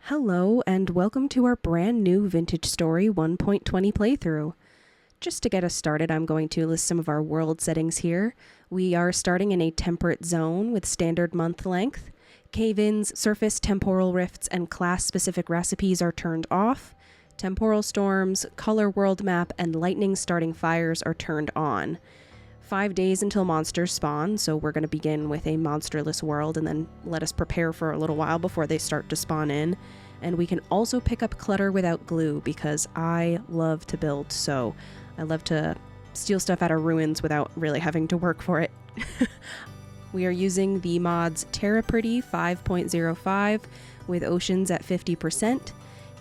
Hello, and welcome to our brand new Vintage Story 1.20 playthrough. Just to get us started, I'm going to list some of our world settings here. We are starting in a temperate zone with standard month length. Caveins, surface, temporal rifts, and class-specific recipes are turned off. Temporal storms, color world map, and lightning starting fires are turned on. 5 days until monsters spawn, so we're going to begin with a monsterless world and then let us prepare for a little while before they start to spawn in. And we can also pick up clutter without glue because I love to build, so I love to steal stuff out of ruins without really having to work for it. We are using the mods Terra Prety 5.05 with oceans at 50%,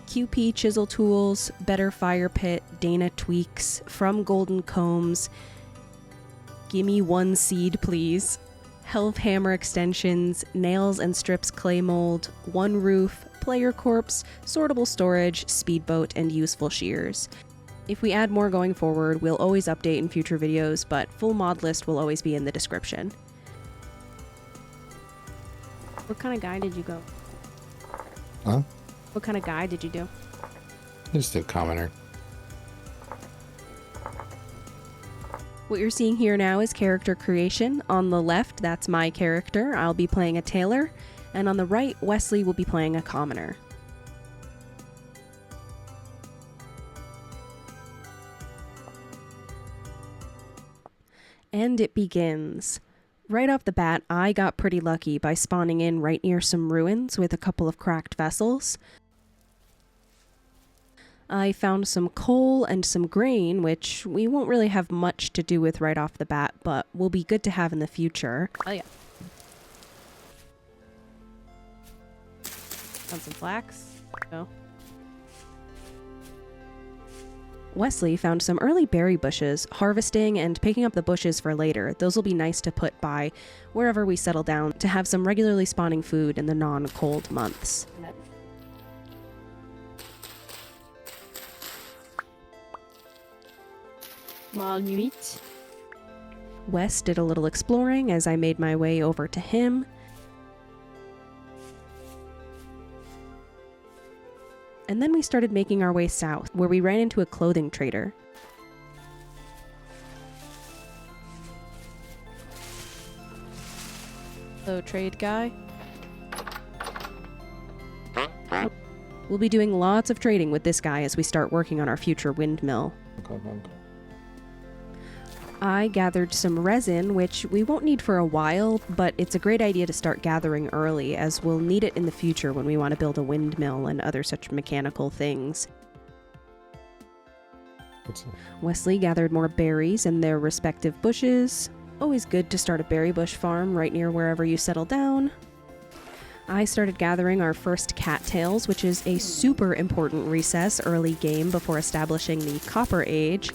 QP Chisel Tools, Better Fire Pit, Dana Tweaks, From Golden Combs, Gimmie One Seed Plz, Helve Hammer Extensions, Nails and Strips Clay Mold, One Roof, Player Corpse, Sortable Storage, Speedboat, and Useful Shears. If we add more going forward, we'll always update in future videos, but full mod list will always be in the description. What kind of guide did you go? Huh? What kind of guide did you do? Just a commoner. What you're seeing here now is character creation. On the left, that's my character. I'll be playing a tailor. And on the right, Wesley will be playing a commoner. And it begins. Right off the bat, I got pretty lucky by spawning in right near some ruins with a couple of cracked vessels. I found some coal and some grain, which we won't really have much to do with right off the bat, but will be good to have in the future. Oh yeah. Found some flax. No. Wesley found some early berry bushes, harvesting and picking up the bushes for later. Those will be nice to put by wherever we settle down to have some regularly spawning food in the non-cold months. Wes did a little exploring as I made my way over to him. And then we started making our way south, where we ran into a clothing trader. Hello, trade guy. We'll be doing lots of trading with this guy as we start working on our future windmill. I gathered some resin, which we won't need for a while, but it's a great idea to start gathering early, as we'll need it in the future when we want to build a windmill and other such mechanical things. Wesley gathered more berries in their respective bushes. Always good to start a berry bush farm right near wherever you settle down. I started gathering our first cattails, which is a super important recess early game before establishing the Copper Age,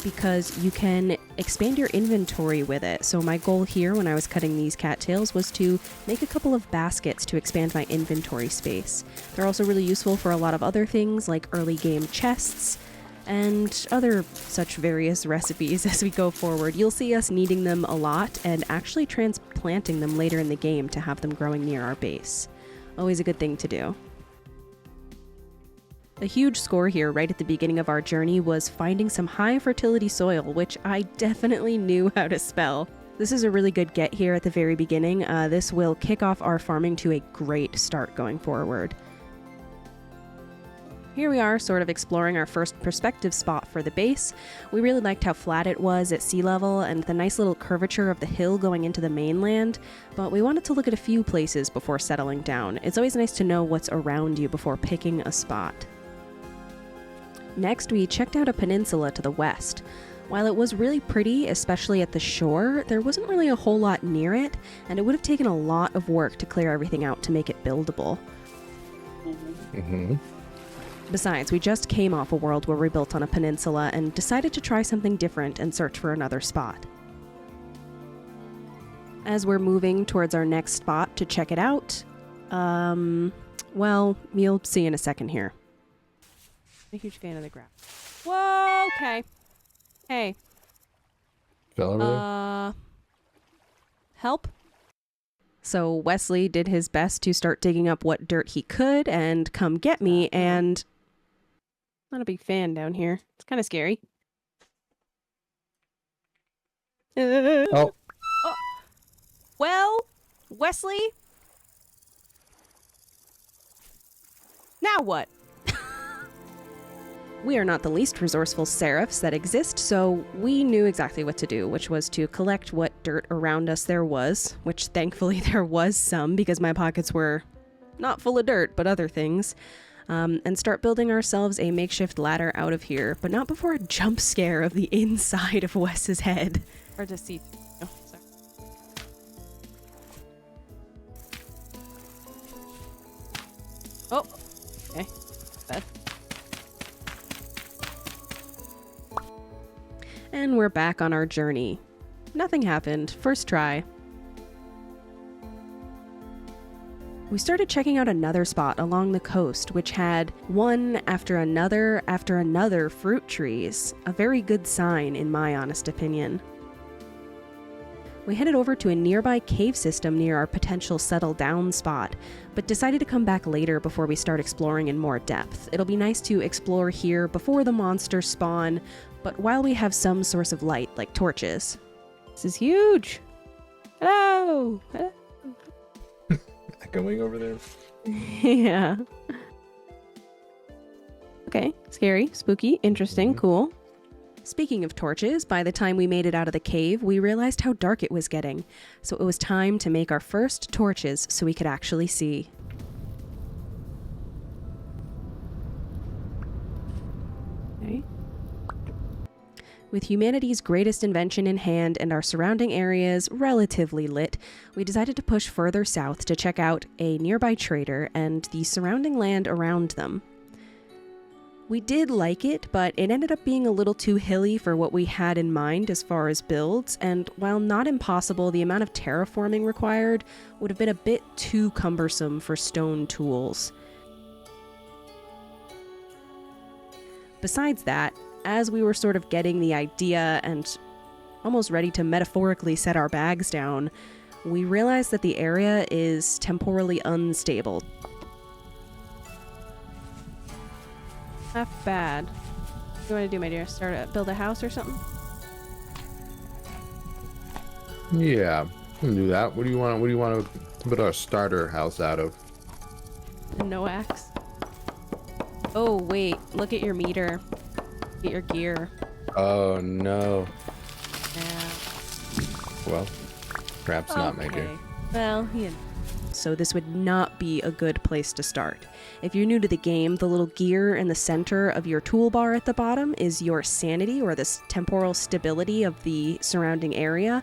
because you can expand your inventory with it. So my goal here when I was cutting these cattails was to make a couple of baskets to expand my inventory space. They're also really useful for a lot of other things like early game chests and other such various recipes as we go forward. You'll see us needing them a lot and actually transplanting them later in the game to have them growing near our base. Always a good thing to do. A huge score here right at the beginning of our journey was finding some high fertility soil, which I definitely knew how to spell. This is a really good get here at the very beginning. This will kick off our farming to a great start going forward. Here we are, sort of exploring our first perspective spot for the base. We really liked how flat it was at sea level and the nice little curvature of the hill going into the mainland, but we wanted to look at a few places before settling down. It's always nice to know what's around you before picking a spot. Next, we checked out a peninsula to the west. While it was really pretty, especially at the shore, there wasn't really a whole lot near it, and it would have taken a lot of work to clear everything out to make it buildable. Besides, we just came off a world where we built on a peninsula and decided to try something different and search for another spot. As we're moving towards our next spot to check it out, well, you'll see in a second here. I'm a huge fan of the graph. Whoa, okay. Hey. Fell over there? Help? So Wesley did his best to start digging up what dirt he could and come get me, and not a big fan down here. It's kind of scary. Oh, Well, Wesley? Now what? We are not the least resourceful seraphs that exist, so we knew exactly what to do, which was to collect what dirt around us there was, which thankfully there was some because my pockets were not full of dirt, but other things, and start building ourselves a makeshift ladder out of here, but not before a jump scare of the inside of Wes's head. Hard to see. Oh, sorry. Oh, okay. Bad. And we're back on our journey. Nothing happened. First try. We started checking out another spot along the coast, which had one after another fruit trees. A very good sign, in my honest opinion. We headed over to a nearby cave system near our potential settle down spot, but decided to come back later before we start exploring in more depth. It'll be nice to explore here before the monsters spawn, but while we have some source of light, like torches. This is huge! Hello! Hello. going over there. Yeah. Okay, scary, spooky, interesting, cool. Speaking of torches, by the time we made it out of the cave, we realized how dark it was getting, so it was time to make our first torches so we could actually see. Okay. With humanity's greatest invention in hand and our surrounding areas relatively lit, we decided to push further south to check out a nearby trader and the surrounding land around them. We did like it, but it ended up being a little too hilly for what we had in mind as far as builds, and while not impossible, the amount of terraforming required would have been a bit too cumbersome for stone tools. Besides that, as we were sort of getting the idea and almost ready to metaphorically set our bags down, we realized that the area is temporally unstable. Not bad. What do you want to do, my dear? Build a house or something? Yeah, we can do that. What do you want? What do you want to put our starter house out of? No axe. Oh wait, look at your meter. Get your gear. Oh no. Yeah. Well, perhaps not, my dear. Well, yeah. So this would not be a good place to start. If you're new to the game, the little gear in the center of your toolbar at the bottom is your sanity, or the temporal stability of the surrounding area.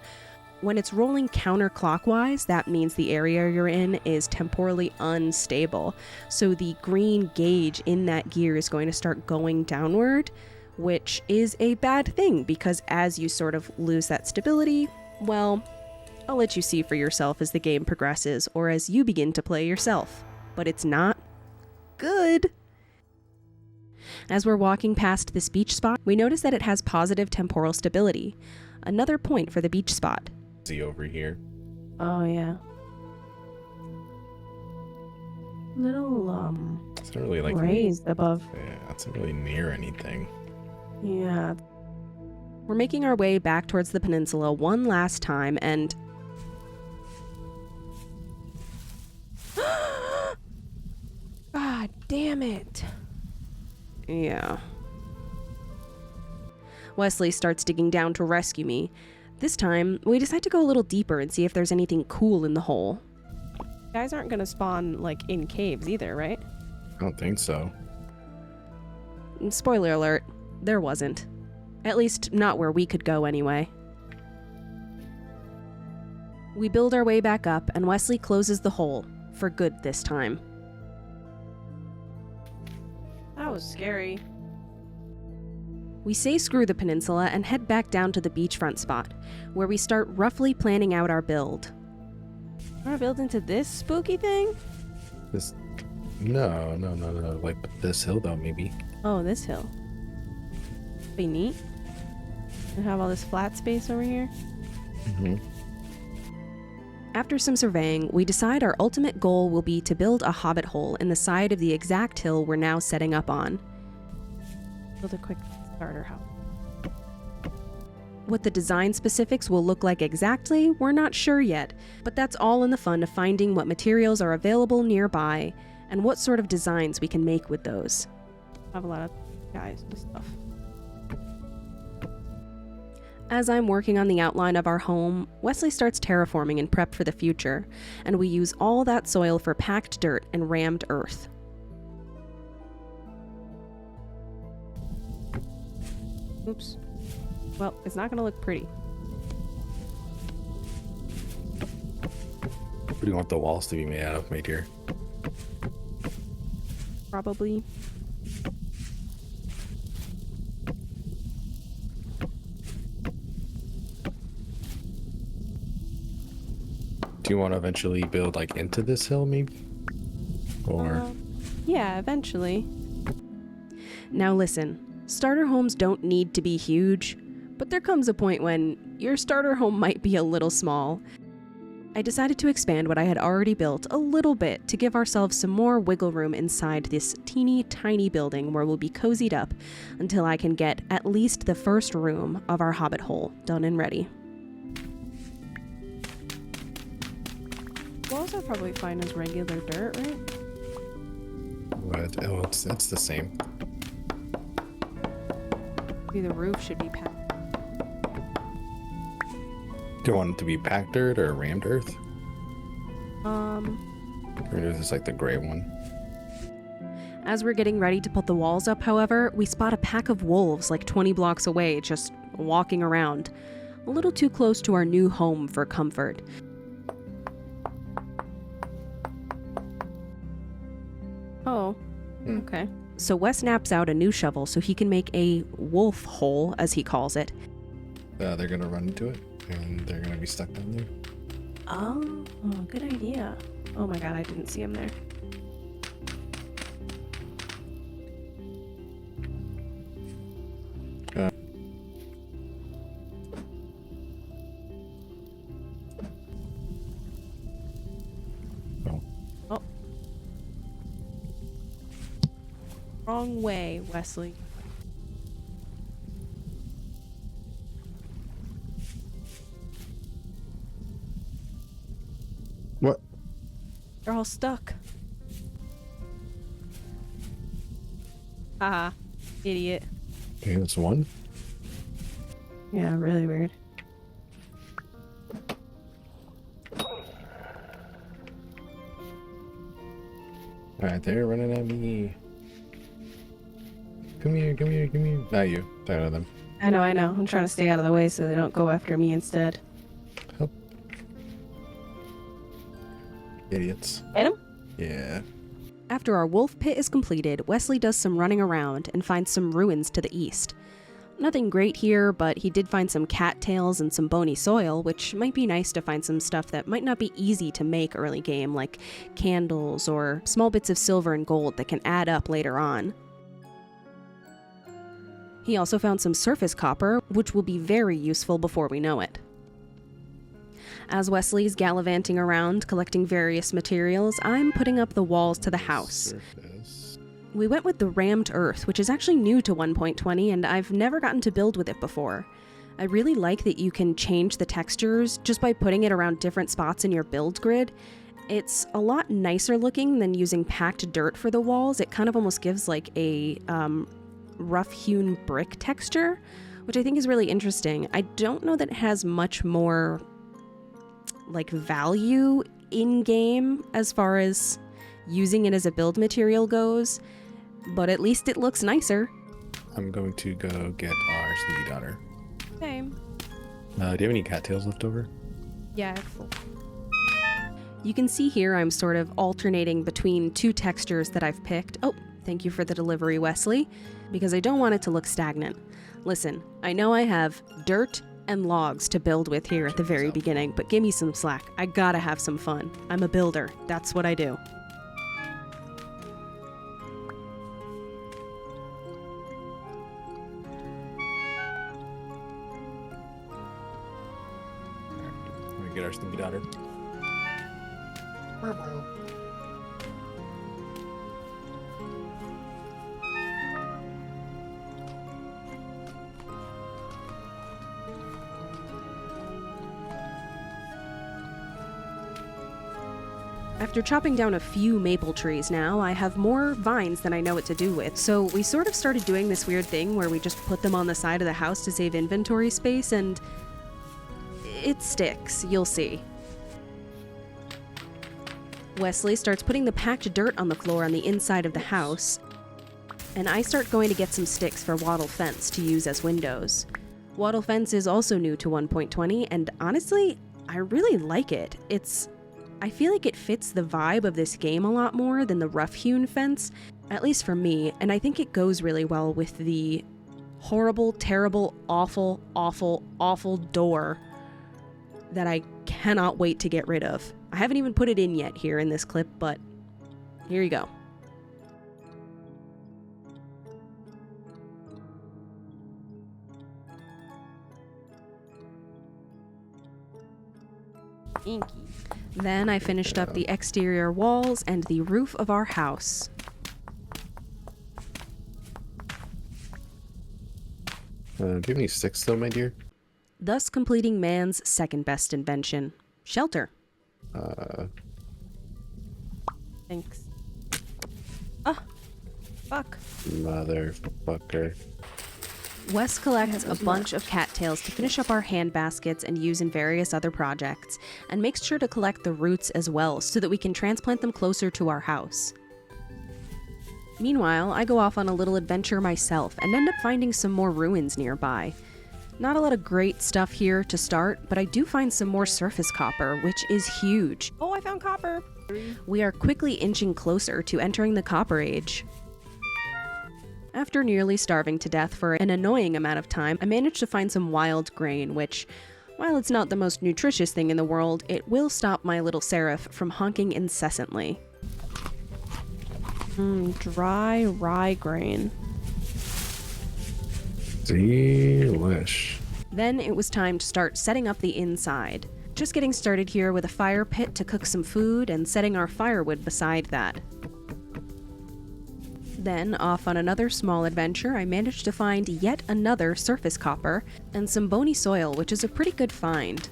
When it's rolling counterclockwise, that means the area you're in is temporally unstable. So the green gauge in that gear is going to start going downward, which is a bad thing because as you sort of lose that stability, well, I'll let you see for yourself as the game progresses or as you begin to play yourself. But it's not good. As we're walking past this beach spot, we notice that it has positive temporal stability. Another point for the beach spot. See over here. Oh, yeah. Little, It's not really like raised above. Yeah, it's not really near anything. Yeah. We're making our way back towards the peninsula one last time, and... God damn it. Yeah. Wesley starts digging down to rescue me. This time, we decide to go a little deeper and see if there's anything cool in the hole. Guys aren't gonna spawn, like, in caves either, right? I don't think so. Spoiler alert, there wasn't. At least, not where we could go anyway. We build our way back up, and Wesley closes the hole. For good this time. That was scary. We say screw the peninsula and head back down to the beachfront spot, where we start roughly planning out our build. Want to build into this spooky thing? This... No. Like this hill, though, maybe. Oh, this hill. Be neat. And have all this flat space over here. Mm-hmm. After some surveying, we decide our ultimate goal will be to build a hobbit hole in the side of the exact hill we're now setting up on. Build a quick starter house. What the design specifics will look like exactly, we're not sure yet, but that's all in the fun of finding what materials are available nearby and what sort of designs we can make with those. I have a lot of guys and stuff. As I'm working on the outline of our home, Wesley starts terraforming in prep for the future, and we use all that soil for packed dirt and rammed earth. Oops. Well, it's not going to look pretty. What do you want the walls to be made out of, mate here? Probably. Do you want to eventually build like into this hill, maybe? Or Yeah, eventually. Now listen, starter homes don't need to be huge, but there comes a point when your starter home might be a little small. I decided to expand what I had already built a little bit to give ourselves some more wiggle room inside this teeny tiny building where we'll be cozied up until I can get at least the first room of our hobbit hole done and ready. Walls are probably fine as regular dirt, right? what? Oh, it's the same. Maybe the roof should be packed. Do you want it to be packed dirt or rammed earth? Or is this like the gray one? As we're getting ready to put the walls up, however, we spot a pack of wolves like 20 blocks away, just walking around. A little too close to our new home for comfort. Oh, okay. So Wes naps out a new shovel so he can make a wolf hole, as he calls it. They're gonna run into it, and they're gonna be stuck down there. Oh, good idea. Oh my god, I didn't see him there. Oh. Wrong way, Wesley. What? They're all stuck. Haha. Idiot. Okay, that's one. Yeah, really weird. Alright, they're running at me. Come here, come here, come here. Not you. Tired of them. I know. I'm trying to stay out of the way so they don't go after me instead. Help. Idiots. Hit him? Yeah. After our wolf pit is completed, Wesley does some running around and finds some ruins to the east. Nothing great here, but he did find some cattails and some bony soil, which might be nice to find some stuff that might not be easy to make early game, like candles or small bits of silver and gold that can add up later on. He also found some surface copper, which will be very useful before we know it. As Wesley's gallivanting around collecting various materials, I'm putting up the walls to the house. Surface. We went with the rammed earth, which is actually new to 1.20, and I've never gotten to build with it before. I really like that you can change the textures just by putting it around different spots in your build grid. It's a lot nicer looking than using packed dirt for the walls. It kind of almost gives like a rough-hewn brick texture, which I think is really interesting. I don't know that it has much more like value in game as far as using it as a build material goes, but at least it looks nicer. I'm going to go get our sleepy daughter. Same. Do you have any cattails left over? Yeah, I have full. You can see here I'm sort of alternating between two textures that I've picked. Oh, thank you for the delivery, Wesley, because I don't want it to look stagnant. Listen, I know I have dirt and logs to build with here at the very beginning, but give me some slack. I gotta have some fun. I'm a builder. That's what I do. I'm gonna get our sleepy daughter. After chopping down a few maple trees now, I have more vines than I know what to do with. So we sort of started doing this weird thing where we just put them on the side of the house to save inventory space, and it sticks, you'll see. Wesley starts putting the packed dirt on the floor on the inside of the house, and I start going to get some sticks for wattle fence to use as windows. Wattle fence is also new to 1.20, and honestly, I really like it. I feel like it fits the vibe of this game a lot more than the rough-hewn fence, at least for me, and I think it goes really well with the horrible, terrible, awful, awful, awful door that I cannot wait to get rid of. I haven't even put it in yet here in this clip, but here you go. Inky. Then I finished up the exterior walls and the roof of our house. Do you have any sticks though, my dear? Thus completing man's second best invention, shelter. Thanks. Ah, fuck. Motherfucker. Wes collects a bunch of cattails to finish up our hand baskets and use in various other projects, and makes sure to collect the roots as well so that we can transplant them closer to our house. Meanwhile, I go off on a little adventure myself and end up finding some more ruins nearby. Not a lot of great stuff here to start, but I do find some more surface copper, which is huge. Oh, I found copper! We are quickly inching closer to entering the Copper Age. After nearly starving to death for an annoying amount of time, I managed to find some wild grain, which, while it's not the most nutritious thing in the world, it will stop my little seraph from honking incessantly. Dry rye grain. Delish. Then it was time to start setting up the inside. Just getting started here with a fire pit to cook some food and setting our firewood beside that. Then, off on another small adventure, I managed to find yet another surface copper and some bony soil, which is a pretty good find.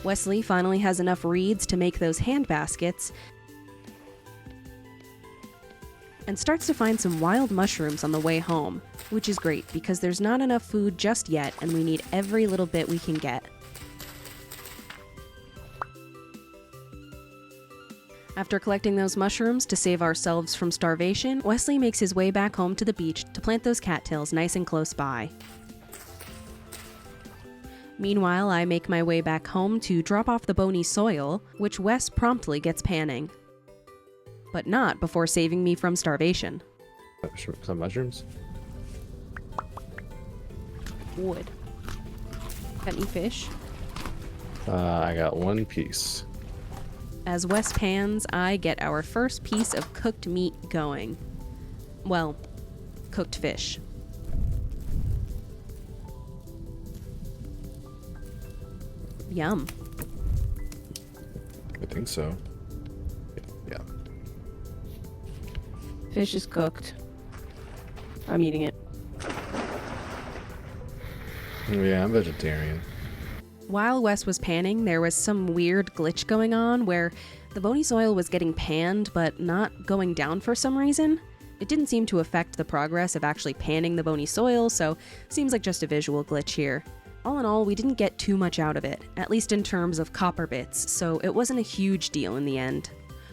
Wesley finally has enough reeds to make those hand baskets, and starts to find some wild mushrooms on the way home, which is great because there's not enough food just yet and we need every little bit we can get. After collecting those mushrooms to save ourselves from starvation, Wesley makes his way back home to the beach to plant those cattails nice and close by. Meanwhile, I make my way back home to drop off the bony soil, which Wes promptly gets panning. But not before saving me from starvation. Some mushrooms? Wood. Got any fish? I got one piece. As Wes pans, I get our first piece of cooked meat going. Well, cooked fish. Yum. I think so. Yeah. Fish is cooked. I'm eating it. Yeah, I'm vegetarian. While Wes was panning, there was some weird glitch going on where the bony soil was getting panned but not going down for some reason. It didn't seem to affect the progress of actually panning the bony soil, so seems like just a visual glitch here. All in all, we didn't get too much out of it, at least in terms of copper bits, so it wasn't a huge deal in the end.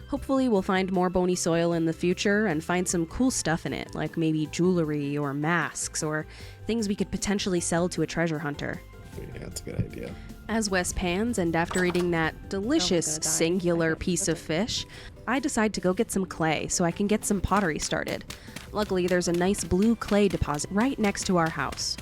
Hopefully we'll find more bony soil in the future and find some cool stuff in it, like maybe jewelry or masks or things we could potentially sell to a treasure hunter. Yeah, that's a good idea. As Wes pans, and after eating that delicious singular piece of fish, I decide to go get some clay so I can get some pottery started. Luckily, there's a nice blue clay deposit right next to our house.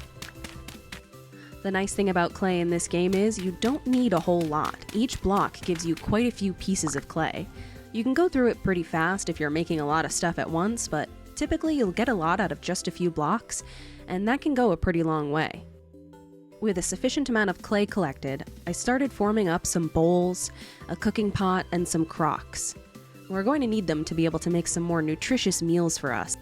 The nice thing about clay in this game is you don't need a whole lot. Each block gives you quite a few pieces of clay. You can go through it pretty fast if you're making a lot of stuff at once, but typically you'll get a lot out of just a few blocks, and that can go a pretty long way. With a sufficient amount of clay collected, I started forming up some bowls, a cooking pot, and some crocks. We're going to need them to be able to make some more nutritious meals for us.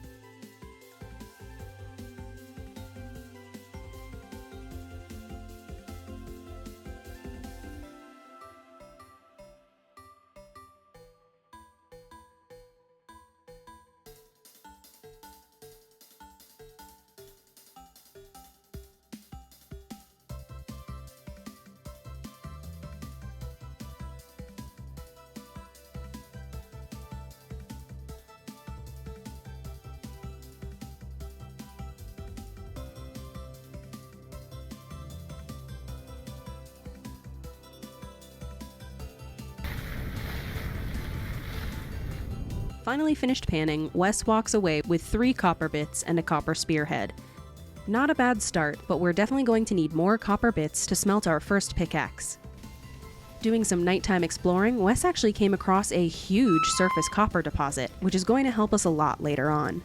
Finally finished panning, Wes walks away with 3 copper bits and a copper spearhead. Not a bad start, but we're definitely going to need more copper bits to smelt our first pickaxe. Doing some nighttime exploring, Wes actually came across a huge surface copper deposit, which is going to help us a lot later on.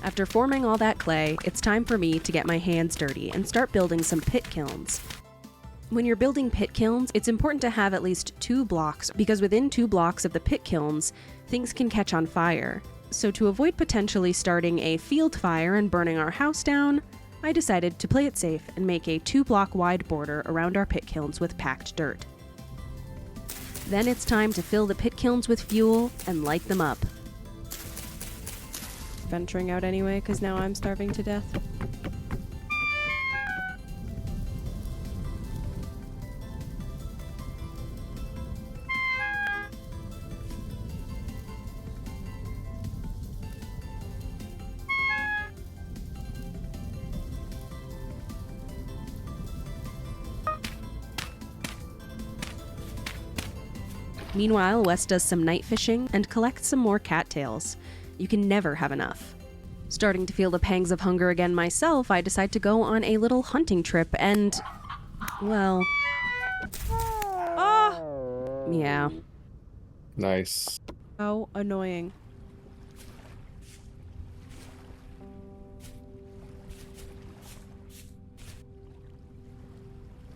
After forming all that clay, it's time for me to get my hands dirty and start building some pit kilns. When you're building pit kilns, it's important to have at least 2 blocks, because within 2 blocks of the pit kilns, things can catch on fire. So to avoid potentially starting a field fire and burning our house down, I decided to play it safe and make a 2-block wide border around our pit kilns with packed dirt. Then it's time to fill the pit kilns with fuel and light them up. Venturing out anyway, because now I'm starving to death. Meanwhile, Wes does some night fishing and collects some more cattails. You can never have enough. Starting to feel the pangs of hunger again myself, I decide to go on a little hunting trip and, well... Oh! Yeah. Nice. How annoying.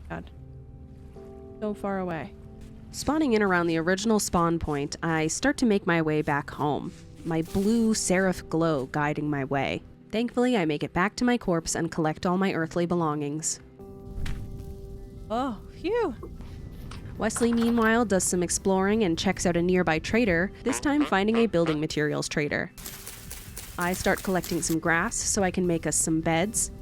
God. So far away. Spawning in around the original spawn point, I start to make my way back home, my blue seraph glow guiding my way. Thankfully, I make it back to my corpse and collect all my earthly belongings. Oh, phew! Wesley, meanwhile, does some exploring and checks out a nearby trader, this time finding a building materials trader. I start collecting some grass so I can make us some beds.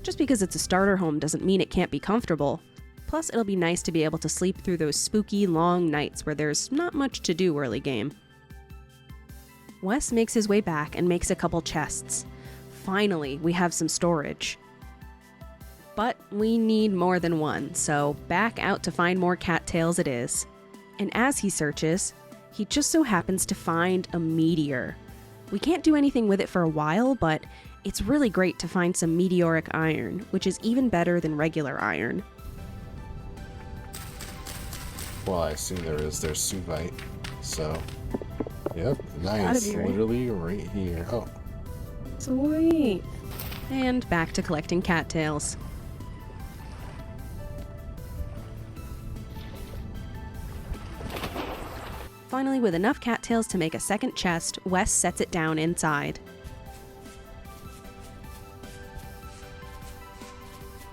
Just because it's a starter home doesn't mean it can't be comfortable. Plus, it'll be nice to be able to sleep through those spooky, long nights where there's not much to do early game. Wes makes his way back and makes a couple chests. Finally, we have some storage. But we need more than one, so back out to find more cattails it is. And as he searches, he just so happens to find a meteor. We can't do anything with it for a while, but it's really great to find some meteoric iron, which is even better than regular iron. Well, I assume there's Suvite. So, yep, Gotta nice. be right. Literally right here. Oh, Sweet! And back to collecting cattails. Finally, with enough cattails to make a second chest, Wes sets it down inside.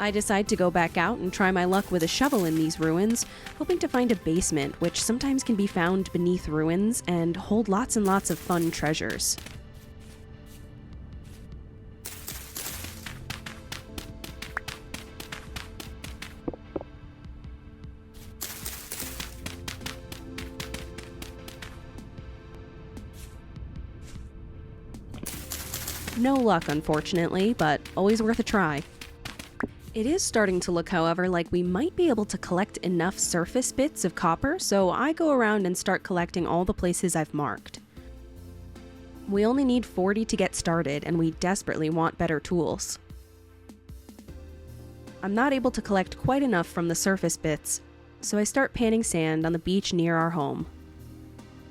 I decide to go back out and try my luck with a shovel in these ruins, hoping to find a basement, which sometimes can be found beneath ruins and hold lots and lots of fun treasures. No luck, unfortunately, but always worth a try. It is starting to look, however, like we might be able to collect enough surface bits of copper, so I go around and start collecting all the places I've marked. We only need 40 to get started, and we desperately want better tools. I'm not able to collect quite enough from the surface bits, so I start panning sand on the beach near our home.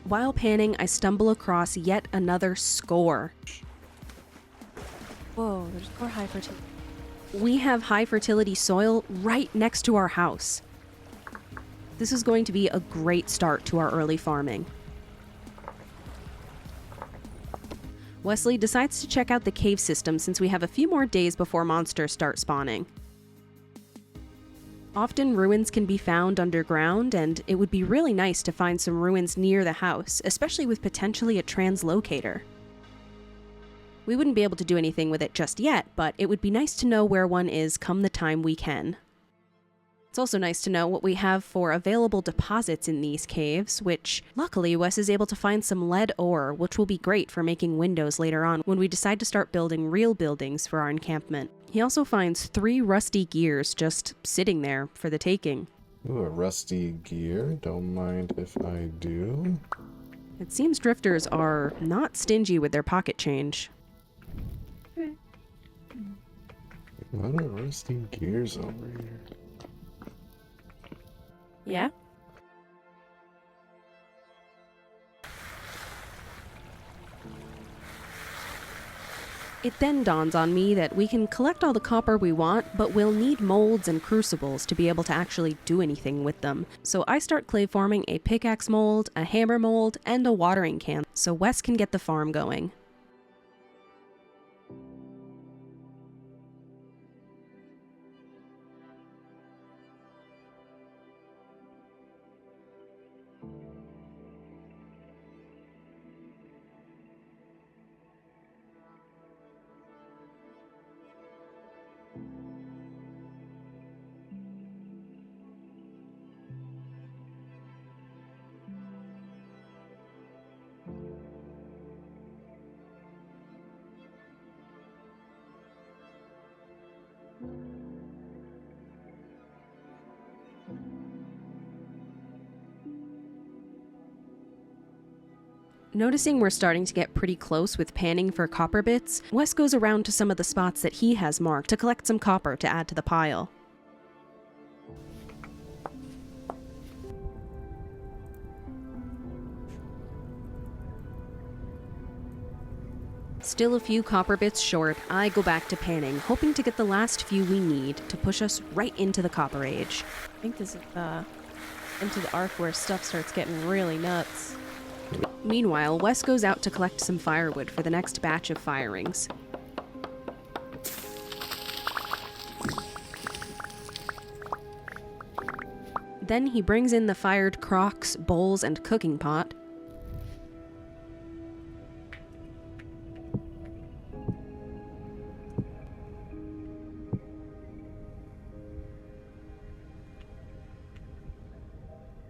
While panning, I stumble across yet another score. Whoa, there's more hyper. We have high fertility soil right next to our house. This is going to be a great start to our early farming. Wesley decides to check out the cave system since we have a few more days before monsters start spawning. Often ruins can be found underground, and it would be really nice to find some ruins near the house, especially with potentially a translocator. We wouldn't be able to do anything with it just yet, but it would be nice to know where one is come the time we can. It's also nice to know what we have for available deposits in these caves, which, luckily, Wes is able to find some lead ore, which will be great for making windows later on when we decide to start building real buildings for our encampment. He also finds 3 rusty gears just sitting there for the taking. Ooh, a rusty gear. Don't mind if I do. It seems drifters are not stingy with their pocket change. A lot of rusty gears over here. Yeah? It then dawns on me that we can collect all the copper we want, but we'll need molds and crucibles to be able to actually do anything with them. So I start clay forming a pickaxe mold, a hammer mold, and a watering can, so Wes can get the farm going. Noticing we're starting to get pretty close with panning for copper bits, Wes goes around to some of the spots that he has marked to collect some copper to add to the pile. Still a few copper bits short, I go back to panning, hoping to get the last few we need to push us right into the Copper Age. I think this is into the arc where stuff starts getting really nuts. Meanwhile, Wes goes out to collect some firewood for the next batch of firings. Then he brings in the fired crocks, bowls, and cooking pot.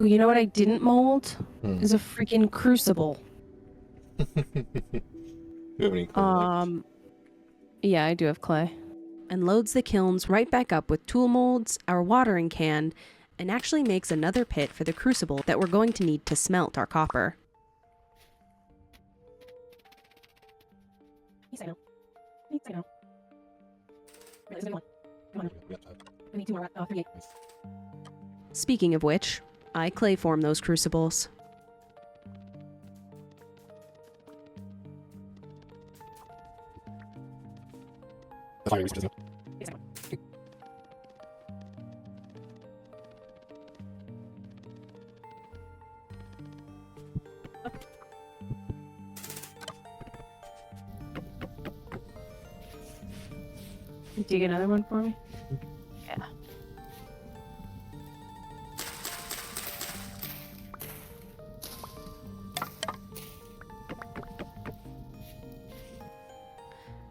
Ooh, you know what I didn't mold? Is a freaking crucible. Do you have any clay? Yeah, I do have clay. And loads the kilns right back up with tool molds, our watering can, and actually makes another pit for the crucible that we're going to need to smelt our copper. Yes, I know. Yes, I know. Right, there's only one. Come on. I need 2 more. 3. Speaking of which, I clay form those crucibles. Yes, I know. Dig another one for me? Yeah.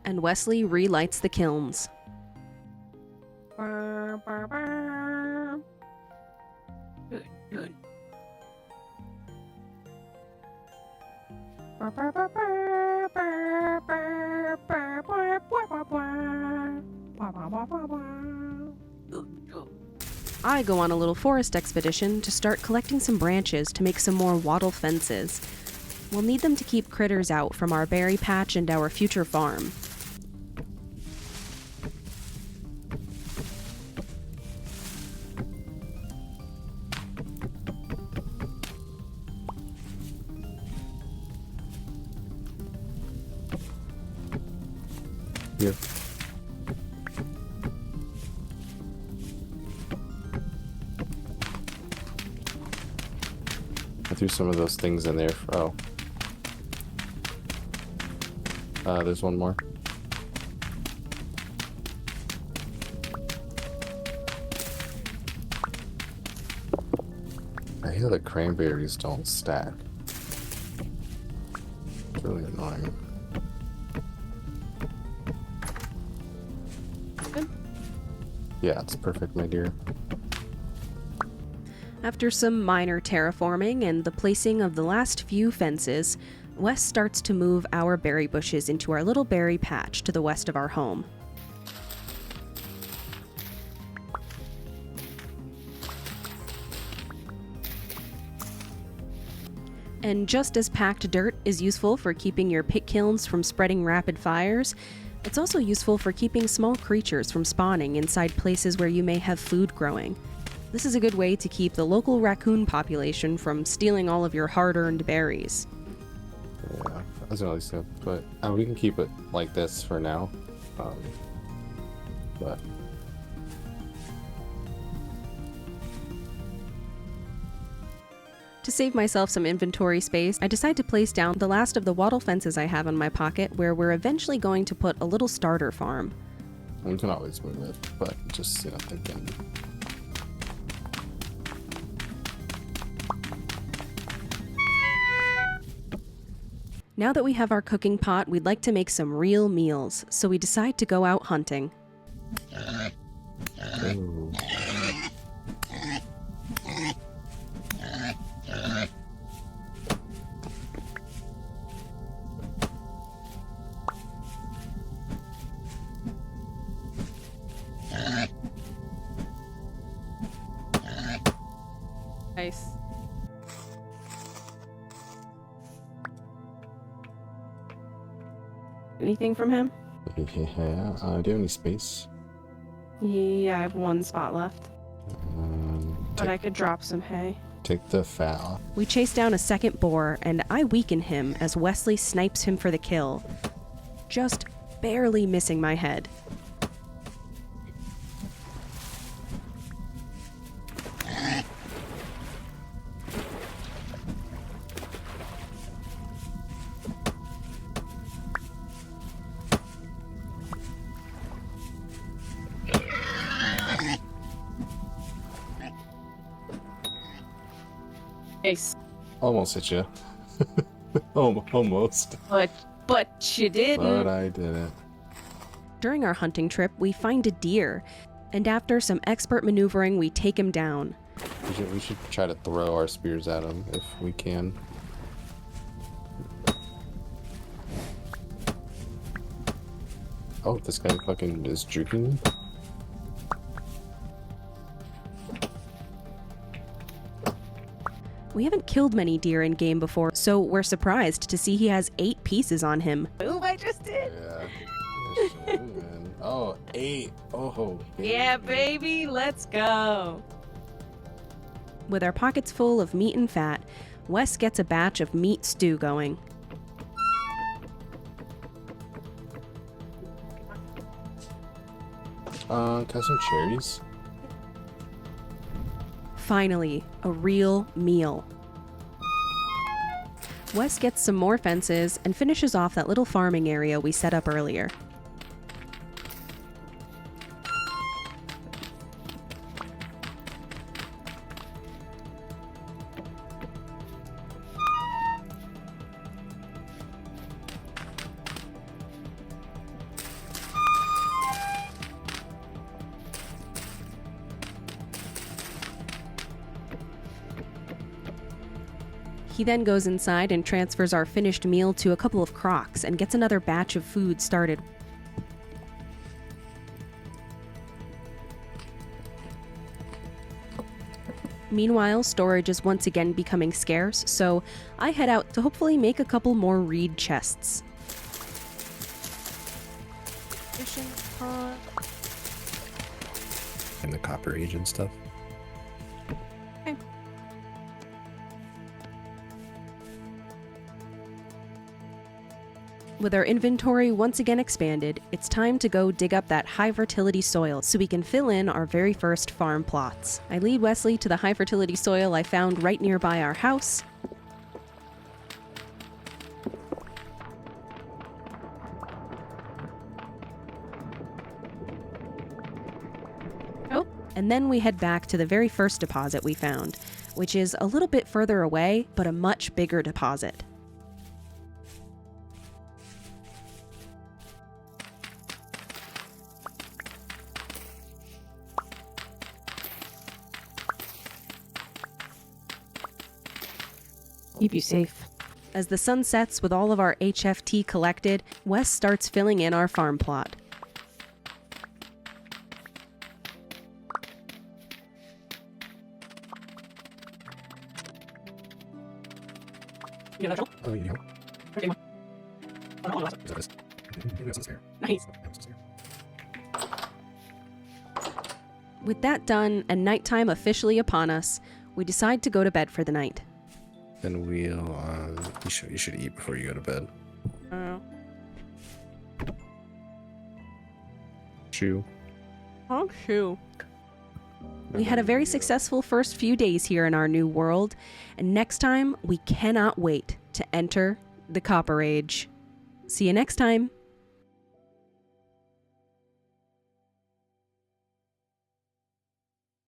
And Wesley relights the kilns. Good, good. I go on a little forest expedition to start collecting some branches to make some more wattle fences. We'll need them to keep critters out from our berry patch and our future farm. Yeah. I threw some of those things in there. There's one more. I hear the cranberries don't stack. It's really annoying. Good. Yeah, it's perfect, my dear. After some minor terraforming and the placing of the last few fences, Wes starts to move our berry bushes into our little berry patch to the west of our home. And just as packed dirt is useful for keeping your pit kilns from spreading rapid fires, it's also useful for keeping small creatures from spawning inside places where you may have food growing. This is a good way to keep the local raccoon population from stealing all of your hard-earned berries. Yeah, that's really good, but we can keep it like this for now. But to save myself some inventory space, I decide to place down the last of the wattle fences I have in my pocket, where we're eventually going to put a little starter farm. we can always move it, but just, you know, thinking. Now that we have our cooking pot, we'd like to make some real meals, so we decide to go out hunting. Ooh. Nice. Anything from him? Yeah, do you have any space? Yeah, I have one spot left. But Take, I could drop some hay. take the fat off. We chase down a second boar, and I weaken him as Wesley snipes him for the kill, just barely missing my head. Ace. Almost hit you. Almost. But you didn't. But I didn't. During our hunting trip, we find a deer, and after some expert maneuvering, we take him down. We should try to throw our spears at him if we can. Oh, this guy fucking is juking. We haven't killed many deer in game before, so we're surprised to see he has 8 pieces on him. Move, I just did. Yeah. Man. Oh, 8. Oh, baby. Yeah, baby, let's go. With our pockets full of meat and fat, Wes gets a batch of meat stew going. Got some cherries. Finally, a real meal. Wes gets some more fences and finishes off that little farming area we set up earlier. He then goes inside and transfers our finished meal to a couple of crocks and gets another batch of food started. Meanwhile, storage is once again becoming scarce, so I head out to hopefully make a couple more reed chests. Fishing pod. And the copper age and stuff. Okay. With our inventory once again expanded, it's time to go dig up that high fertility soil so we can fill in our very first farm plots. I lead Wesley to the high fertility soil I found right nearby our house, And then we head back to the very first deposit we found, which is a little bit further away, but a much bigger deposit. Keep you safe. As the sun sets with all of our HFT collected, Wes starts filling in our farm plot. You have that Oh, yeah. Okay, one. Oh, no, Is that this? This is here. nice. This is here. With that done and nighttime officially upon us, we decide to go to bed for the night. Then we'll, you should eat before you go to bed. Chew. Oh, shoo. We had a very successful first few days here in our new world, and next time we cannot wait to enter the Copper Age. See you next time.